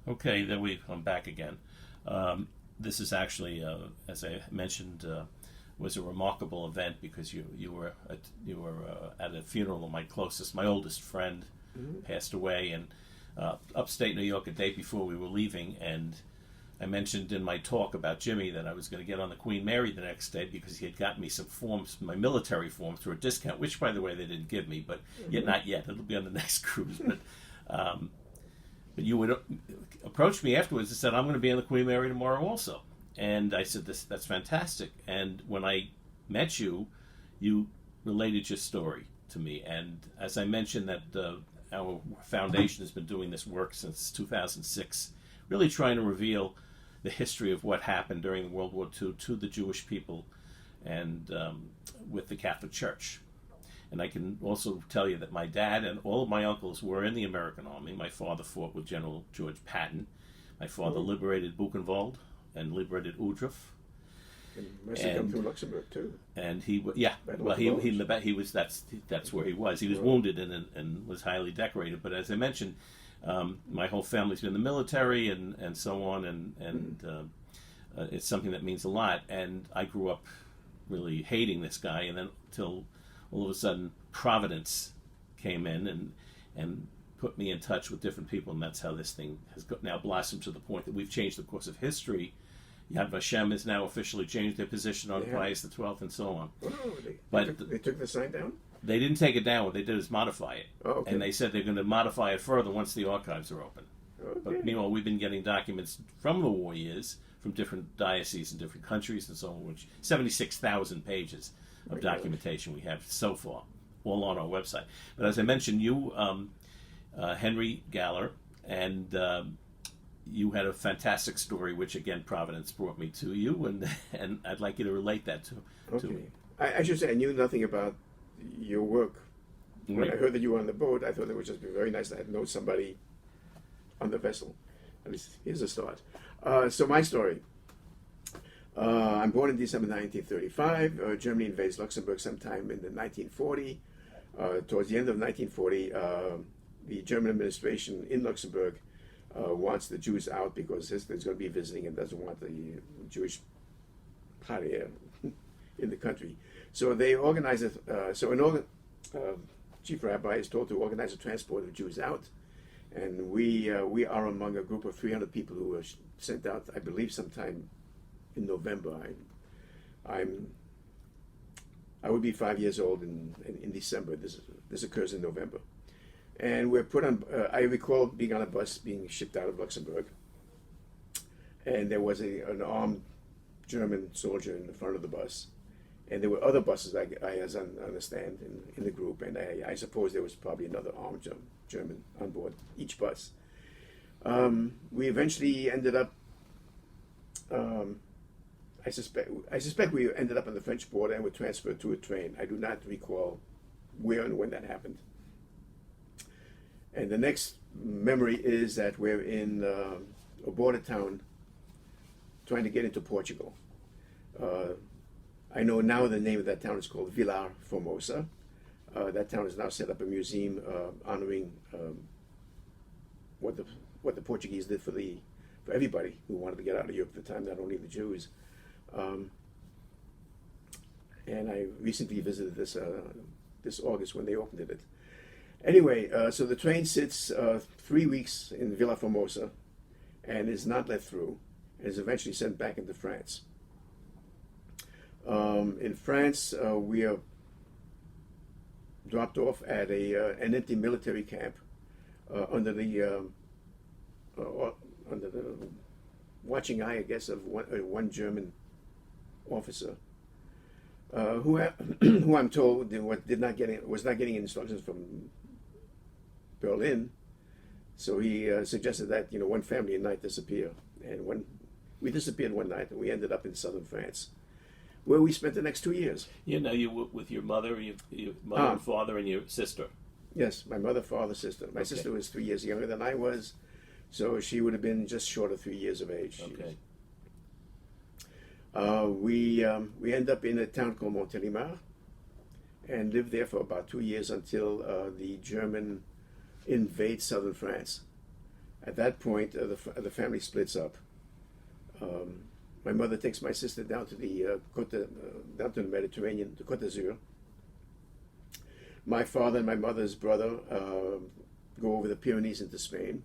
Okay, then we come back again. This is actually, as I mentioned, was a remarkable event because you were at a funeral of my oldest friend, passed away, and upstate New York a day before we were leaving, and I mentioned in my talk about Jimmy that I was going to get on the Queen Mary the next day because he had gotten me some forms, my military forms, for a discount, which, by the way, they didn't give me, but yet not yet. It'll be on the next cruise. But you would approach me afterwards and said, I'm going to be on the Queen Mary tomorrow also. And I said, that's fantastic. And when I met you, you related your story to me. And as I mentioned, that our foundation has been doing this work since 2006, really trying to reveal the history of what happened during World War II to the Jewish people and with the Catholic Church. And I can also tell you that my dad and all of my uncles were in the American Army. My father fought with General George Patton. My father liberated Buchenwald and liberated Woodruff. And must have come through Luxembourg too. And he was that's where he was. He was wounded and was highly decorated. But as I mentioned, my whole family's been in the military and so on, and it's something that means a lot. And I grew up really hating this guy, and then till all of a sudden Providence came in and put me in touch with different people, and that's how this thing has now blossomed to the point that we've changed the course of history. Yad Vashem has now officially changed their position on Pius XII and so on. Oh, they took the sign down? They didn't take it down. What they did is modify it. Oh, okay. And they said they're going to modify it further once the archives are open. Okay. But meanwhile, we've been getting documents from the war years, from different dioceses and different countries and so on, which 76,000 pages of documentation we have so far, all on our website. But as I mentioned, you, Henry Galler, and you had a fantastic story, which again Providence brought me to you, and I'd like you to relate that to me. I should say I knew nothing about your work. When Right. I heard that you were on the boat, I thought it would just be very nice to know somebody on the vessel. At least here's a start. So my story. I'm born in December 1935. Germany invades Luxembourg sometime in the 1940. Towards the end of 1940, the German administration in Luxembourg wants the Jews out because Hitler's going to be visiting and doesn't want the Jewish party in the country. So they organize it. Chief Rabbi is told to organize a transport of Jews out, and we are among a group of 300 people who were sent out, I believe, sometime in November. I would be 5 years old in December. This occurs in November. And we're put on, I recall being on a bus being shipped out of Luxembourg. And there was an armed German soldier in the front of the bus. And there were other buses, I as I understand, in the group. And I suppose there was probably another armed German on board each bus. We eventually ended up, I suspect we ended up on the French border and were transferred to a train. I do not recall where and when that happened. And the next memory is that we're in a border town trying to get into Portugal. I know now the name of that town is called Vila Formosa. That town has now set up a museum honoring what the Portuguese did for everybody who wanted to get out of Europe at the time, not only the Jews. And I recently visited this August when they opened it. Anyway, so the train sits 3 weeks in Villa Formosa and is not let through, and is eventually sent back into France. In France, we are dropped off at an empty military camp under the watching eye, I guess, of one German officer, who I'm told was not getting instructions from Berlin, so he suggested that one family at night disappear, and when we disappeared one night, and we ended up in southern France, where we spent the next 2 years. You were with your mother, your mother and father, and your sister. Yes, my mother, father, sister. My sister was 3 years younger than I was, so she would have been just short of 3 years of age. Okay. We end up in a town called Montélimar, and lived there for about 2 years until the German invade southern France. At that point, the family splits up. My mother takes my sister down to the down to the Mediterranean, to Côte d'Azur. My father and my mother's brother go over the Pyrenees into Spain,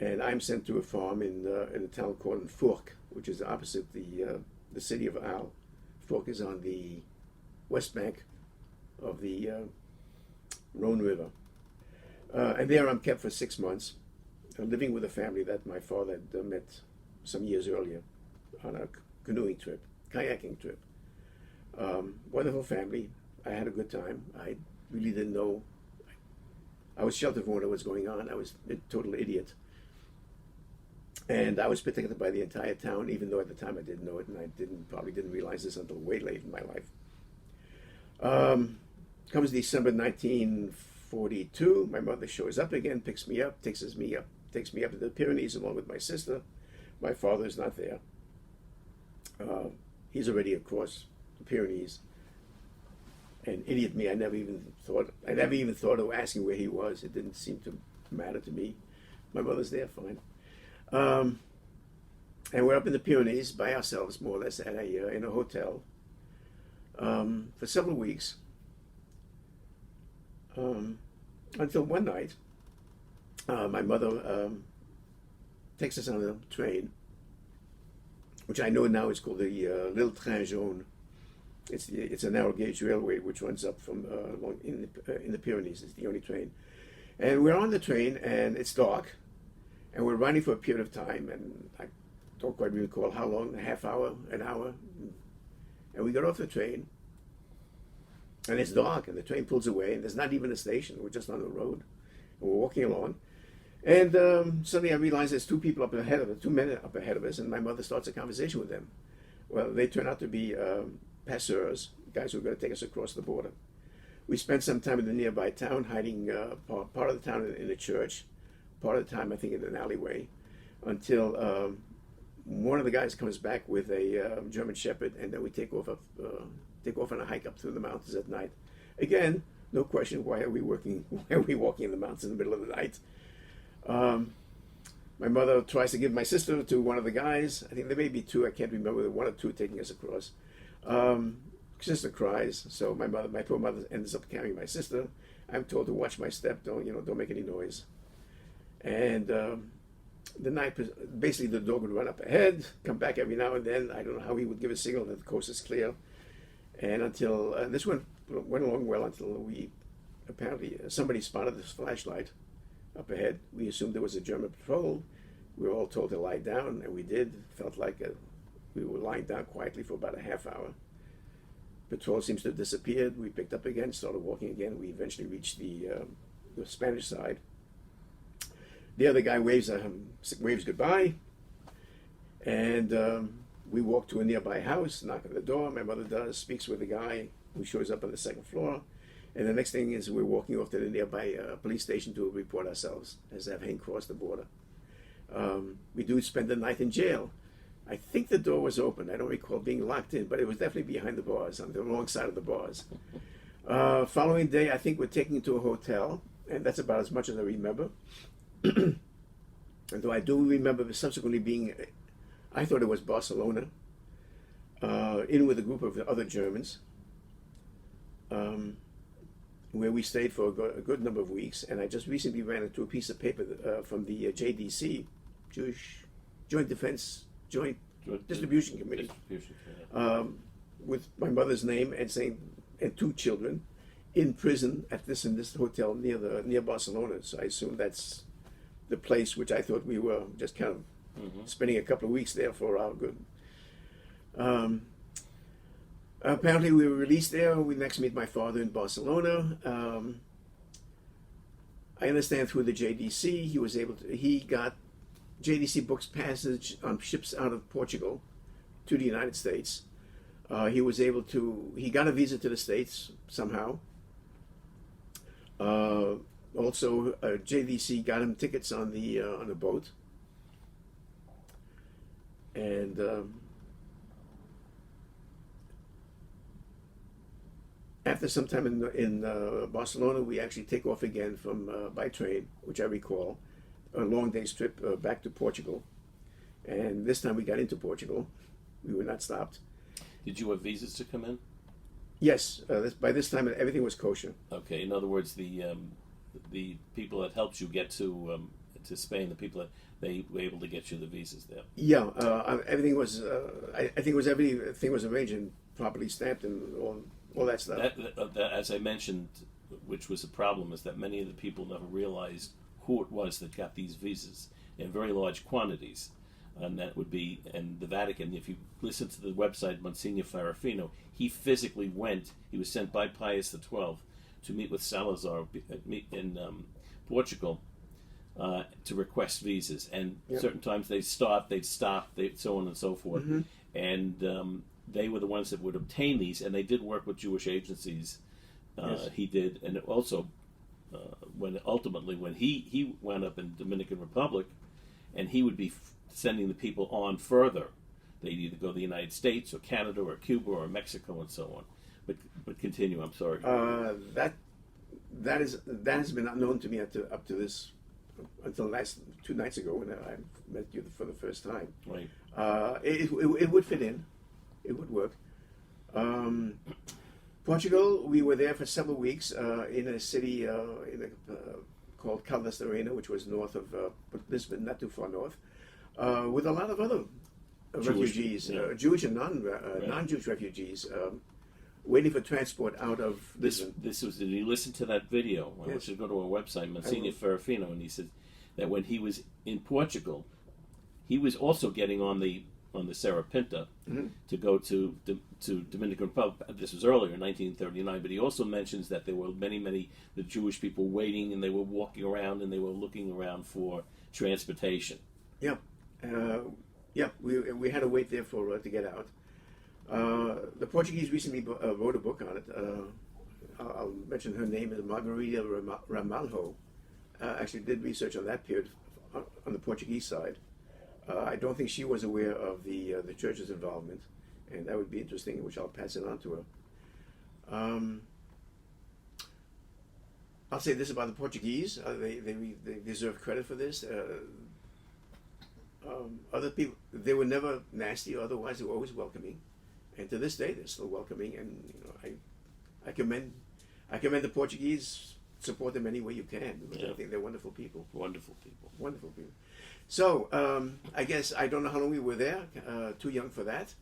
and I'm sent to a farm in a town called Fourques, which is opposite the city of Arles. Fourques is on the west bank of the Rhone River, and there I'm kept for 6 months, living with a family that my father had met some years earlier on a canoeing trip, kayaking trip. Wonderful family. I had a good time. I really didn't know. I was sheltered from what was going on. I was a total idiot. And I was protected by the entire town, even though at the time I didn't know it, and I probably didn't realize this until way late in my life. Comes December 1942. My mother shows up again, picks me up, takes me up to the Pyrenees along with my sister. My father's not there. He's already across the Pyrenees. And idiot me, I never even thought of asking where he was. It didn't seem to matter to me. My mother's there, fine. And we're up in the Pyrenees by ourselves, more or less, at in a hotel for several weeks, until one night, my mother takes us on a train, which I know now is called the Little Train Jaune. It's a narrow gauge railway which runs up from in the Pyrenees. It's the only train, and we're on the train, and it's dark, and we're running for a period of time, and I don't quite recall how long, a half hour, an hour, and we got off the train, and it's dark, and the train pulls away, and there's not even a station. We're just on the road, and we're walking along, and suddenly I realize there's two men up ahead of us, and my mother starts a conversation with them. Well, they turn out to be passeurs, guys who are going to take us across the border. We spent some time in the nearby town, hiding part of the town in a church, part of the time I think in an alleyway, until one of the guys comes back with a German Shepherd, and then we take off on a hike up through the mountains at night. Again, no question, why are we walking in the mountains in the middle of the night? My mother tries to give my sister to one of the guys. I think there may be two. I can't remember. One or two taking us across. Sister cries, so my poor mother ends up carrying my sister. I'm told to watch my step. Don't make any noise. And the night, basically, the dog would run up ahead, come back every now and then. I don't know how he would give a signal that the coast is clear. And until this went along well until apparently somebody spotted this flashlight up ahead. We assumed there was a German patrol. We were all told to lie down, and we did. Felt like we were lying down quietly for about a half hour. Patrol seems to have disappeared. We picked up again, started walking again. We eventually reached the Spanish side. The other guy waves goodbye, and we walk to a nearby house, knock on the door. My mother does, speaks with the guy who shows up on the second floor. And the next thing is we're walking off to the nearby police station to report ourselves as having crossed the border. We do spend the night in jail. I think the door was open. I don't recall being locked in, but it was definitely behind the bars, on the wrong side of the bars. Following day, I think we're taken to a hotel, and that's about as much as I remember. Although I do remember subsequently being, I thought it was Barcelona, in with a group of other Germans, where we stayed for a good number of weeks. And I just recently ran into a piece of paper from the JDC, Jewish Joint Distribution Committee, with my mother's name and saying, and two children in prison in this hotel near Barcelona. So I assume that's the place which I thought we were just kind of spending a couple of weeks there for our good. Apparently we were released there. We next meet my father in Barcelona. I understand through the JDC he got JDC books passage on ships out of Portugal to the United States. He got a visa to the States somehow. Also, JDC got him tickets on the boat. And after some time in Barcelona, we actually take off again by train, which I recall, a long day's trip back to Portugal. And this time we got into Portugal. We were not stopped. Did you have visas to come in? Yes, by this time everything was kosher. Okay. In other words, the people that helped you get to Spain, the people that they were able to get you the visas there. Yeah, everything was. I think everything was arranged and properly stamped and all that stuff. That, as I mentioned, which was a problem, is that many of the people never realized who it was that got these visas in very large quantities. And that would be in the Vatican. If you listen to the website, Monsignor Farafino, he physically went. He was sent by Pius XII to meet with Salazar in Portugal to request visas. And certain times they'd stop, so on and so forth. Mm-hmm. And they were the ones that would obtain these, and they did work with Jewish agencies. Yes. He did, and also when he wound up in Dominican Republic, and he would be sending the people on further. They'd either go to the United States or Canada or Cuba or Mexico and so on. But continue. I'm sorry. That has been unknown to me up to this until last 2 nights ago when I met you for the first time. Right. It would fit in. It would work. Portugal, we were there for several weeks in a city called Caldas da Rainha, which was north of Lisbon, not too far north, with a lot of other refugees, Jewish and non-Jewish refugees, waiting for transport out of Lisbon. Did you listen to that video? I want you to go to our website, Monsignor Farafino, and he said that when he was in Portugal, he was also getting on the Serra Pinta to go to Dominican Republic. This was earlier, in 1939, but he also mentions that there were many the Jewish people waiting, and they were walking around and they were looking around for transportation. Yeah, we had to wait there to get out. The Portuguese recently wrote a book on it. I'll mention her name is Margarida Ramalho. Actually did research on that period on the Portuguese side. I don't think she was aware of the church's involvement, and that would be interesting, which I'll pass it on to her. I'll say this about the Portuguese: they deserve credit for this. Other people, they were never nasty, or otherwise they were always welcoming, and to this day they're still welcoming. And I commend the Portuguese. Support them any way you can, because I think they're wonderful people. Wonderful people. Wonderful people. So, I guess I don't know how long we were there. Too young for that.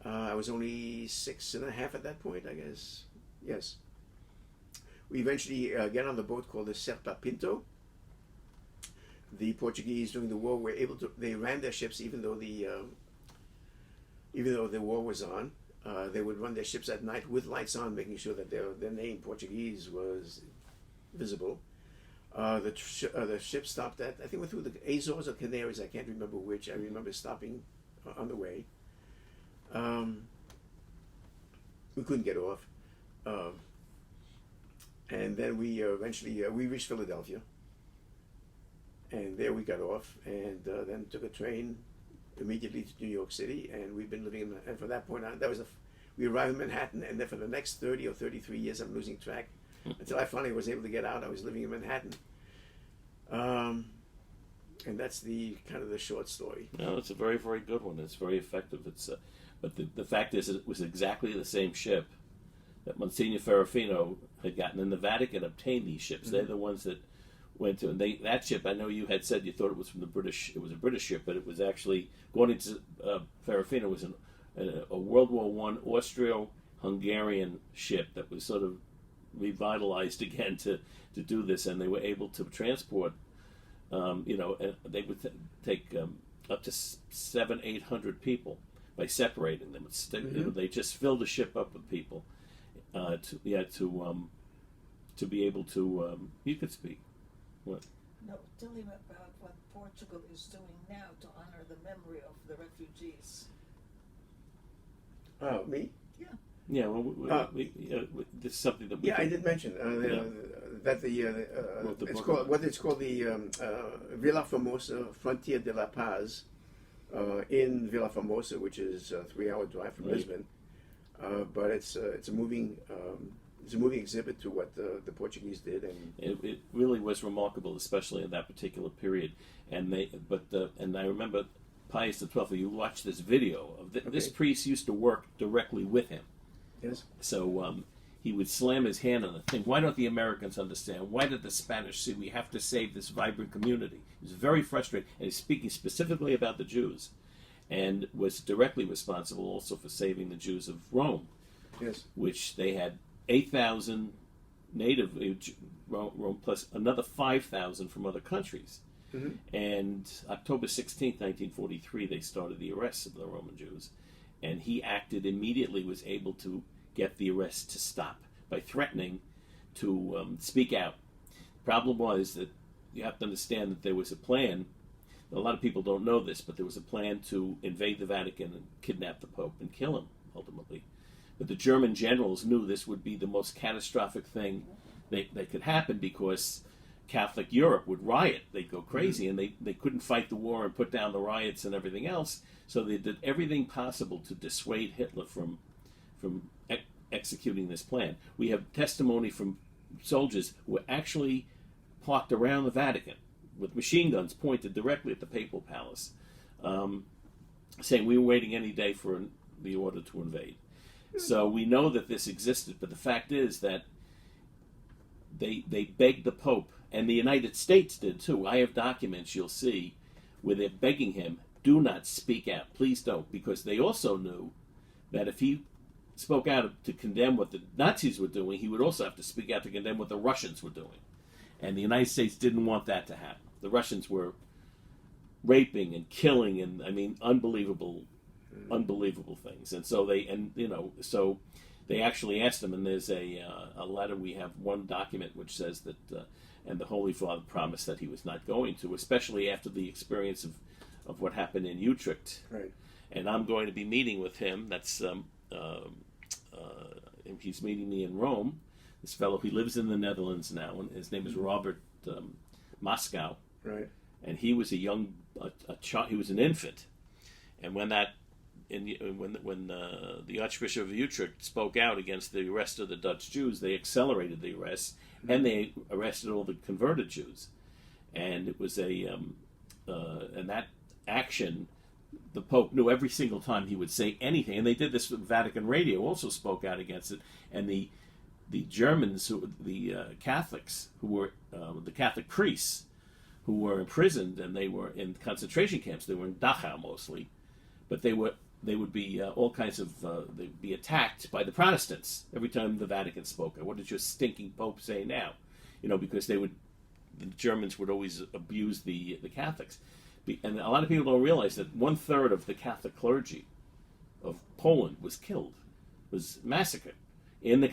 I was only 6.5 at that point, I guess. Yes. We eventually get on the boat called the Serpa Pinto. The Portuguese during the war were able to. They ran their ships even though the war was on. They would run their ships at night with lights on, making sure that their name Portuguese was visible. The ship stopped at, I think we through the Azores or Canaries, I can't remember which. I remember stopping on the way. We couldn't get off. And then we eventually, we reached Philadelphia. And there we got off, and then took a train immediately to New York City, and we've been living and from that point on, we arrived in Manhattan, and then for the next 30 or 33 years, I'm losing track, until I finally was able to get out. I was living in Manhattan. And that's the kind of the short story. No, it's a very, very good one. It's very effective. But the fact is, it was exactly the same ship that Monsignor Ferrafino had gotten in the Vatican, obtained these ships. Mm-hmm. They're the ones that went to, and that ship, I know you had said you thought it was from the British, it was a British ship, but it was actually, according to Ferrafino, was a World War I Austro-Hungarian ship that was sort of revitalized again to do this, and they were able to transport, and they would take up to 700-800 people by separating them. They just filled the ship up with people to be able to. You could speak. What? No, tell him about what Portugal is doing now to honor the memory of the refugees. Me? Yeah. Yeah, well, this is something that we. Yeah, I did mention that it's called the Vila Formosa Frontier de la Paz in Vila Formosa, which is a 3-hour drive from Lisbon. But it's a moving it's a moving exhibit to what the Portuguese did, and It really was remarkable, especially in that particular period. And and I remember Pius XII. You watch this video of this Okay. priest used to work directly with him. yes, So he would slam his hand on the thing. Why don't the Americans understand? Why did the Spanish see we have to save this vibrant community? He was very frustrated, and he's speaking specifically about the Jews, and was directly responsible also for saving the Jews of Rome, yes, which they had 8,000 native Rome plus another 5,000 from other countries. Mhm. And October 16th, 1943, they started the arrests of the Roman Jews, and he acted immediately, was able to get the arrests to stop by threatening to speak out. Problem was that you have to understand that there was a plan. A lot of people don't know this, but there was a plan to invade the Vatican and kidnap the Pope and kill him, ultimately. But the German generals knew this would be the most catastrophic thing that could happen, because Catholic Europe would riot. They'd go crazy, and they couldn't fight the war and put down the riots and everything else. So they did everything possible to dissuade Hitler from executing this plan. We have testimony from soldiers who were actually parked around the Vatican with machine guns pointed directly at the papal palace, saying we were waiting any day for the order to invade. So we know that this existed, but the fact is that they begged the Pope, and the United States did too. I have documents you'll see where they're begging him, do not speak out, please don't, because they also knew that if he spoke out to condemn what the Nazis were doing, he would also have to speak out to condemn what the Russians were doing. And the United States didn't want that to happen. The Russians were raping and killing, and I mean, unbelievable things. And so they actually asked him, and there's a letter. We have one document which says that, and the Holy Father promised that he was not going to, especially after the experience of what happened in Utrecht. right, And I'm going to be meeting with him. That's he's meeting me in Rome. This fellow, he lives in the Netherlands now, and his name is Robert Moscow. right, And he was he was an infant. And when the Archbishop of Utrecht spoke out against the arrest of the Dutch Jews, they accelerated the arrests, and they arrested all the converted Jews. And it was and that action, the Pope knew every single time he would say anything, and they did this with Vatican Radio, also spoke out against it. And the Germans, the Catholics, who were the Catholic priests, who were imprisoned, and they were in concentration camps. They were in Dachau mostly, but they would be all kinds of they'd be attacked by the Protestants every time the Vatican spoke. What does your stinking Pope say now? Because the Germans would always abuse the Catholics, and a lot of people don't realize that 1/3 of the Catholic clergy of Poland was killed, was massacred, and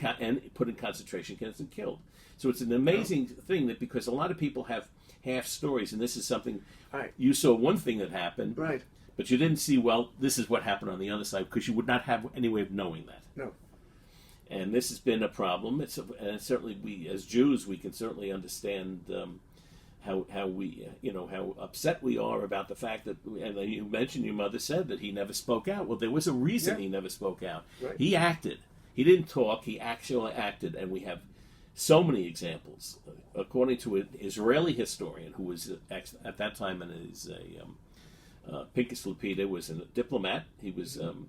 put in concentration camps and killed. So it's an amazing thing that, because a lot of people have half stories, and this is something right, you saw one thing that happened, right. but you didn't see, well, this is what happened on the other side, because you would not have any way of knowing that. No, And this has been a problem. And certainly we, as Jews, we can certainly understand how we, how upset we are about the fact that, and you mentioned your mother said that he never spoke out. Well, there was a reason Yeah. he never spoke out. Right. He acted. He didn't talk. He actually acted, and we have so many examples. According to an Israeli historian who was at that time Pinchas Lapida was a diplomat. He was an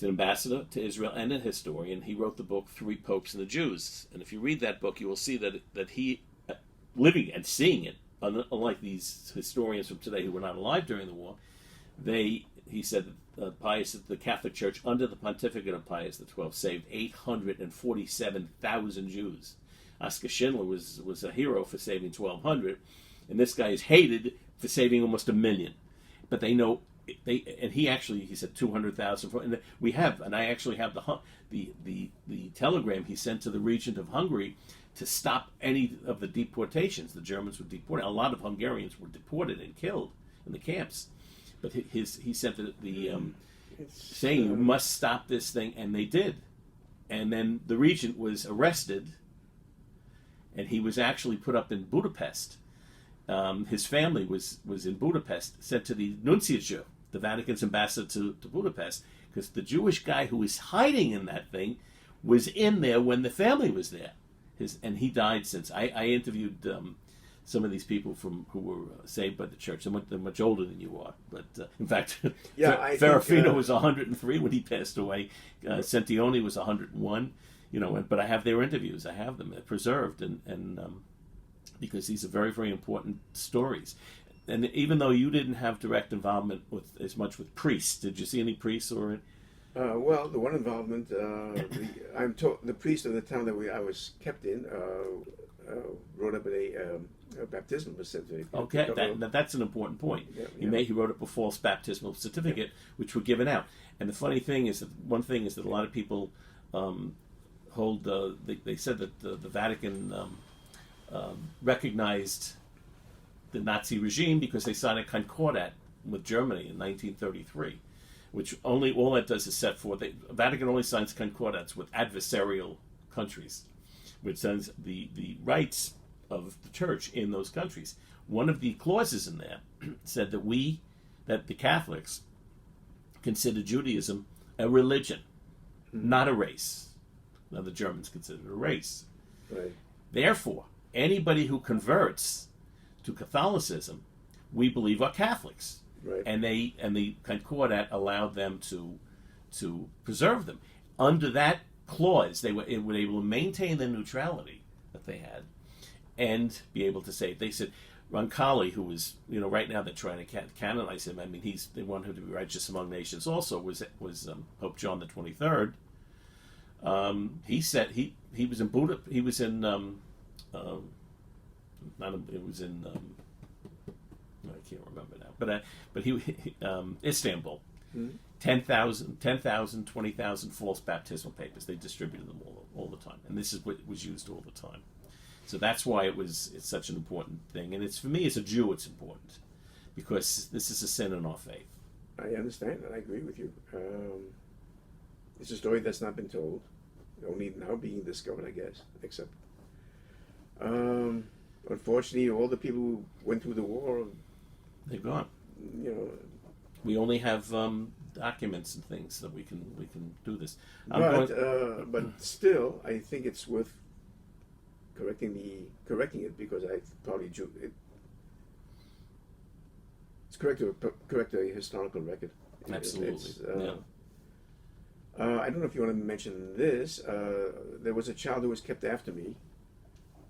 ambassador to Israel and a historian. He wrote the book Three Popes and the Jews. And if you read that book, you will see that he, living and seeing it, unlike these historians from today who were not alive during the war, he said that the Catholic Church under the pontificate of Pius XII saved 847,000 Jews. Oskar Schindler was a hero for saving 1,200, and this guy is hated for saving almost 1 million. But they know and he said 200,000. And I actually have the telegram he sent to the regent of Hungary to stop any of the deportations. The Germans were deported. A lot of Hungarians were deported and killed in the camps. But he sent saying you must stop this thing, and they did. And then the regent was arrested, and he was actually put up in Budapest. His family was in Budapest, sent to the nunciature, the Vatican's ambassador to Budapest, because the Jewish guy who was hiding in that thing was in there when the family was there. And he died since. I interviewed some of these people who were saved by the church. They're much older than you are. But in fact, Yeah, Ferrafino was 103 when he passed away. Sentione was 101. But I have their interviews. I have them. They're preserved, and because these are very, very important stories. And even though you didn't have direct involvement as much with priests, did you see any priests or? Well, the one involvement, I'm told the priest of the town that I was kept in wrote up a baptismal certificate. Okay, that's an important point. Yeah, He wrote up a false baptismal certificate, which were given out. And the funny thing is that a lot of people hold. They said that the Vatican recognized the Nazi regime because they signed a concordat with Germany in 1933, which all that does is set forth. The Vatican only signs concordats with adversarial countries, which says the rights of the church in those countries. One of the clauses in there said that the Catholics consider Judaism a religion, not a race. Now the Germans consider it a race. Right. Therefore, anybody who converts to Catholicism, we believe are Catholics. Right. And the Concordat allowed them to preserve them. Under that clause, they were able to maintain the neutrality that they had and be able to say, they said, Roncalli, who was, right now they're trying to canonize him. I mean, they want him to be righteous among nations. Also, was Pope John the 23rd. He said he was in Buddha. He was in I can't remember now, but he Istanbul. Mm-hmm. 10,000, 20,000 false baptismal papers. They distributed them all the time, and this is what was used all the time. So that's why it's such an important thing. And for me as a Jew, it's important because this is a sin in our faith. I understand, and I agree with you. It's a story that's not been told, only now being discovered, I guess. Except, unfortunately, all the people who went through the war, they're gone. We only have documents and things that we can do this. But still, I think it's worth correcting it because I probably it's correct to correct a historical record. Absolutely. I don't know if you want to mention this. There was a child who was kept after me.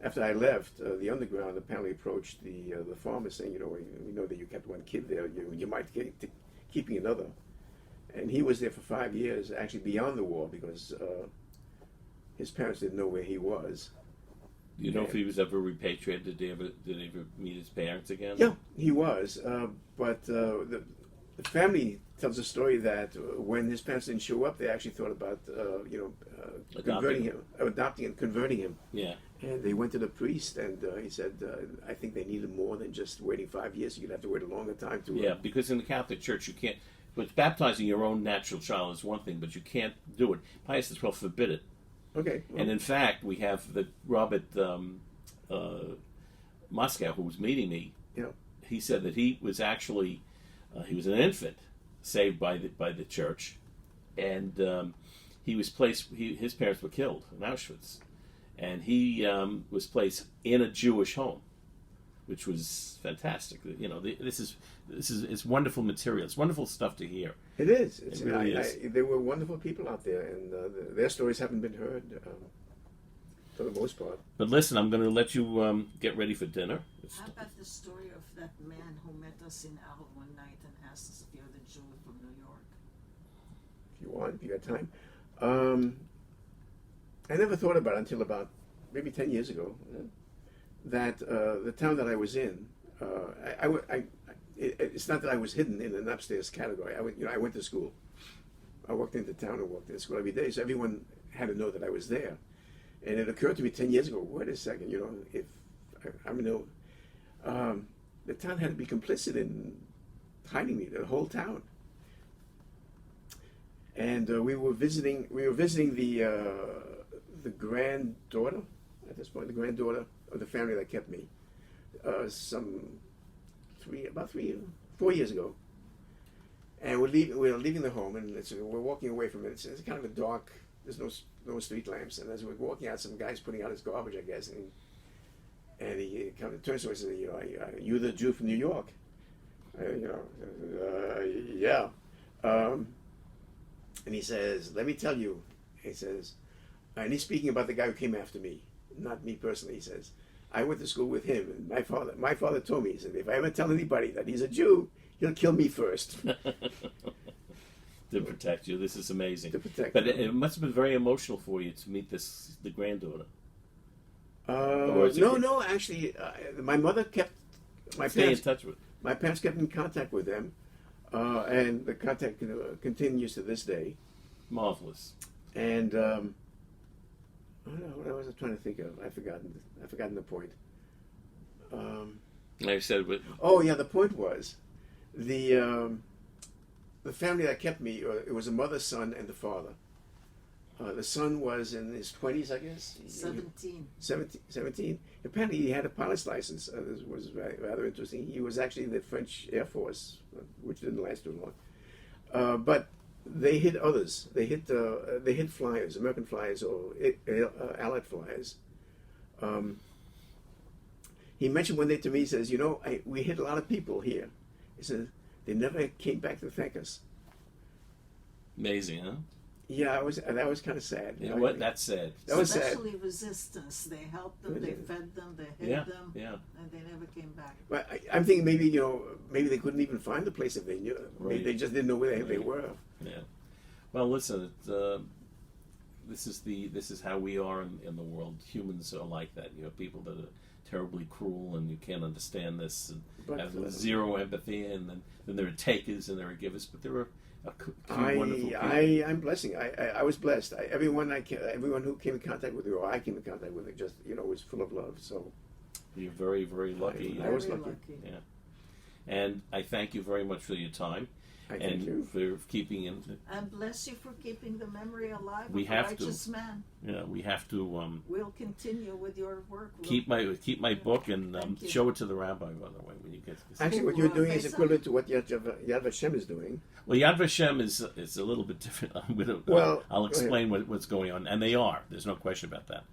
After I left the underground, apparently approached the farmer saying, we know that you kept one kid there. You might get to keeping another. And he was there for 5 years, actually beyond the war, because his parents didn't know where he was. Do you know if he was ever repatriated? Did he ever meet his parents again? Yeah, he was. But the family tells a story that when his parents didn't show up, they actually thought about, adopting and converting him. Yeah. And they went to the priest, and he said, I think they needed more than just waiting 5 years. You'd have to wait a longer time to... Yeah, because in the Catholic Church, you can't... But baptizing your own natural child is one thing, but you can't do it. Pius XII forbid it. Okay. Well, and in fact, we have the Robert Moscow, who was meeting me. Yeah. He said that he was actually... he was an infant saved by the church, and he was placed... his parents were killed in Auschwitz. And he was placed in a Jewish home, which was fantastic. It's wonderful material. It's wonderful stuff to hear. It is. It really is. There were wonderful people out there, and their stories haven't been heard for the most part. But listen, I'm going to let you get ready for dinner. How about the story of that man who met us in Arles one night and asked us if you're the Jew from New York? If you want, if you got time. I never thought about it until about maybe 10 years ago that the town that I was in, it's not that I was hidden in an upstairs category. I went to school. I walked into town and walked into school every day, so everyone had to know that I was there. And it occurred to me 10 years ago, wait a second, if the town had to be complicit in hiding me, the whole town. And we were visiting the granddaughter, at this point, the granddaughter of the family that kept me, about 4 years ago. And we're leaving the home, and we're walking away from it. It's kind of a dark there's no street lamps. And as we're walking out, some guy's putting out his garbage, I guess, and he turns to us and says, you know, are you the Jew from New York? Yeah. And he says, let me tell you. He says, and he's speaking about the guy who came after me, not me personally. He says, I went to school with him, and my father told me, he said, if I ever tell anybody that he's a Jew, he'll kill me first. To protect you. This is amazing. To protect but them. it must have been very emotional for you to meet the granddaughter. No, actually, my mother kept Stay in touch with. my parents kept in contact with them, and the contact continues to this day. Marvelous. And what was I trying to think of? I've forgotten the point. Like I said, with Oh yeah, the point was the family that kept me. It was a mother, son, and the father. The son was in his 20s, I guess. 17. 17. Apparently, he had a pilot's license. This was rather interesting. He was actually in the French Air Force, which didn't last too long. But they hit others. They hit flyers, American flyers or Allied flyers. He mentioned one day to me, he says, you know, we hit a lot of people here. He said, they never came back to thank us. amazing, huh? Yeah, that was kind of sad. Yeah, what? That's sad. That was sad. Especially resistance. They helped them, they fed them, they hid them, and they never came back. But I'm thinking maybe, you know, maybe they couldn't even find the place if they knew. Maybe Right. they just didn't know where they were. Yeah. Well, listen. This is how we are in the world. Humans are like that. You have people that are terribly cruel, and you can't understand this, and But, have zero empathy. And then there are takers and there are givers. But there are wonderful people. I'm blessing. I was blessed. Everyone who came in contact with you, or I came in contact with, it just was full of love. So You're very, very lucky. I was Very lucky. Yeah. And I thank you very much for your time. I thank you. For keeping in. And bless you for keeping the memory alive We of a have to. righteous man. We have to We'll continue with your work. keep my book and Thank you. show it to the rabbi, by the way, when you get this. Actually, what you're doing is equivalent to what Yad Vashem is doing. Well, Yad Vashem is a little bit different. Well, I'll go explain what's going on, and they are. There's no question about that.